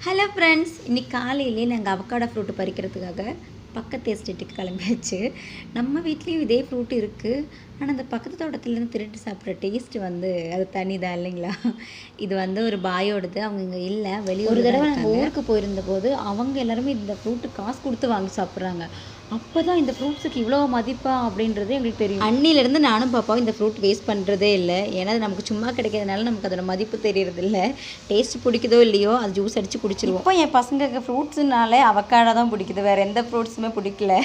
Hello friends, இன்றைக்கி காலையிலே நாங்கள் அவக்காடோ ஃப்ரூட்டு பறிக்கிறதுக்காக பக்கத்து எஸ்டேட்டுக்கு கிளம்பியாச்சு. நம்ம வீட்லேயும் இதே ஃப்ரூட் இருக்குது. ஆனால் அந்த பக்கத்து தோட்டத்துலேருந்து திருட்டு சாப்பிட்ற டேஸ்ட்டு அது தனி தான் இல்லைங்களா? இது ஒரு பாயோடது. அவங்க இங்கே இல்லை, வெளியே ஒரு தடவை நாங்கள் ஊருக்கு போயிருந்தபோது அவங்க எல்லாருமே இந்த ஃப்ரூட்டு காசு கொடுத்து வாங்கி சாப்பிட்றாங்க. அப்போ தான் இந்த ஃப்ரூட்ஸுக்கு இவ்வளோ மதிப்பா அப்படின்றது எங்களுக்கு தெரியும். அன்னிலேருந்து நானும் பாப்பாவும் இந்த ஃப்ரூட் வேஸ்ட் பண்ணுறதே இல்லை. ஏன்னா அது நமக்கு சும்மா கிடைக்கிறதுனால நமக்கு அதோட மதிப்பு தெரியறது இல்லை. டேஸ்ட் பிடிக்குதோ இல்லையோ அது ஜூஸ் அடித்து குடிச்சிருவோம். இப்போ என் பசங்களுக்கு ஃப்ரூட்ஸுனாலே அவக்காடோ தான் பிடிக்குது, வேறு எந்த ஃப்ரூட்ஸுமே பிடிக்கல.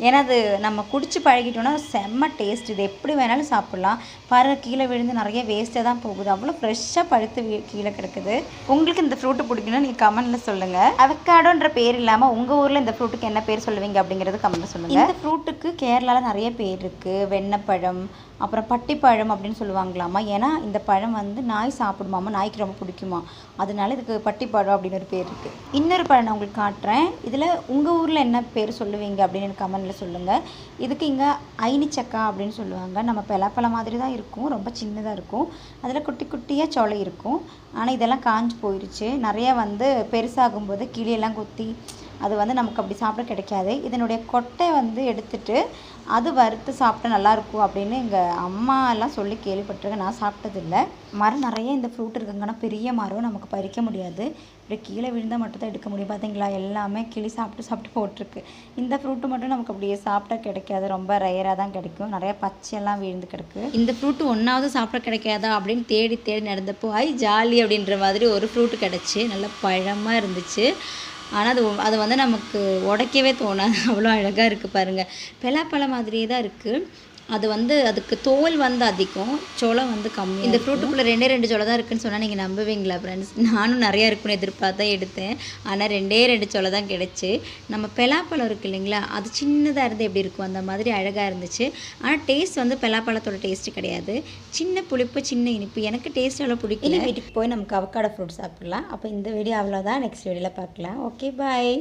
ஏன்னா அது நம்ம குடிச்சு பழகிட்டோன்னா செம்ம டேஸ்ட். இது எப்படி வேணாலும் சாப்பிட்லாம். பாரு, கீழே விழுந்து நிறைய வேஸ்ட்டாக தான் போகுது. அவ்வளோ ஃப்ரெஷ்ஷாக பழுத்து கீழே கிடக்குது. உங்களுக்கு இந்த ஃப்ரூட்டு பிடிக்குன்னா நீங்கள் கமெண்ட்டில் சொல்லுங்கள். அவக்காடோன்ற பேர் இல்லாமல் உங்கள் ஊரில் இந்த ஃப்ரூட்டுக்கு என்ன பேர் சொல்லுவீங்க அப்படிங்கிறது கமெண்ட் சொல்லுங்கள். இந்த ஃப்ரூட்டுக்கு கேரளாவில் நிறைய பேர் இருக்குது. வெண்ணப்பழம், அப்புறம் பட்டிப்பழம் அப்படின்னு சொல்லுவாங்களாமா. ஏன்னா இந்த பழம் நாய் சாப்பிடுமாமா, நாய்க்கு ரொம்ப பிடிக்குமா, அதனால இதுக்கு பட்டிப்பழம் அப்படின்னு ஒரு பேர் இருக்குது. இன்னொரு பழம் நான் உங்களுக்கு காட்டுறேன். இதில் உங்கள் ஊரில் என்ன பேர் சொல்லுவீங்க அப்படின்னு எனக்கு கமெண்டில் சொல்லுங்கள். இதுக்கு இங்கே ஐனிச்சக்கா அப்படின்னு சொல்லுவாங்க. நம்ம பலாப்பழம் மாதிரி தான் இருக்கும், ரொம்ப சின்னதாக இருக்கும். அதில் குட்டி குட்டியாக சொலை இருக்கும். ஆனால் இதெல்லாம் காஞ்சு போயிடுச்சு. நிறைய பெருசாகும்போது கிளியெல்லாம் கொத்தி அது நமக்கு அப்படி சாப்பிட கிடைக்காது. இதனுடைய கொட்டை எடுத்துட்டு அது வறுத்து சாப்பிட்டா நல்லாயிருக்கும் அப்படின்னு எங்கள் அம்மா எல்லாம் சொல்லி கேள்விப்பட்டிருக்கேன். நான் சாப்பிட்டதில்லை. மரம் நிறைய இந்த ஃப்ரூட் இருக்குங்கன்னா பெரிய மரம் நமக்கு பறிக்க முடியாது. இப்படி கீழே விழுந்தால் மட்டும் தான் எடுக்க முடியும். பார்த்தீங்களா, எல்லாமே கிளி சாப்பிட்டு போட்டிருக்கு. இந்த ஃப்ரூட்டு மட்டும் நமக்கு அப்படியே சாப்பிட்டா கிடைக்காது, ரொம்ப ரேராக தான் கிடைக்கும். நிறைய பச்சையெல்லாம் விழுந்து கிடக்கு. இந்த ஃப்ரூட்டு ஒன்றாவது சாப்பிட கிடைக்காதா அப்படின்னு தேடி நடந்தப்போ ஜாலி அப்படின்ற மாதிரி ஒரு ஃப்ரூட்டு கிடச்சி, நல்லா பழமாக இருந்துச்சு. ஆனால் அது நமக்கு உடைக்கவே தோணாது, அவ்வளோ அழகாக இருக்குது பாருங்கள். பலாப்பழம் மாதிரியே தான் இருக்குது. அது அதுக்கு தோல் அதிகம், சொலை கம்மி. இந்த ஃப்ரூட்டுக்குள்ளே ரெண்டு சொலை தான் இருக்குதுன்னு சொன்னால் நீங்கள் நம்புவீங்களா ஃப்ரெண்ட்ஸ்? நானும் நிறையா இருக்குன்னு எதிர்பார்த்தா எடுத்தேன். ஆனால் ரெண்டு சொலை தான் கிடச்சி. நம்ம பலாப்பழம் இருக்குது இல்லைங்களா, அது சின்னதாக இருந்து எப்படி இருக்கும் அந்த மாதிரி அழகாக இருந்துச்சு. ஆனால் டேஸ்ட் பலாப்பழத்தோட டேஸ்ட்டு கிடையாது. சின்ன புளிப்பு, சின்ன இனிப்பு. எனக்கு டேஸ்ட் அவ்வளோ பிடிக்கும். வீட்டுக்கு போய் நமக்கு அவக்காடோ ஃப்ரூட் சாப்பிட்லாம். அப்போ இந்த வீடியோ அவ்வளோதான். நெக்ஸ்ட் வீடியோவில் பார்க்கலாம். ஓகே, பாய்.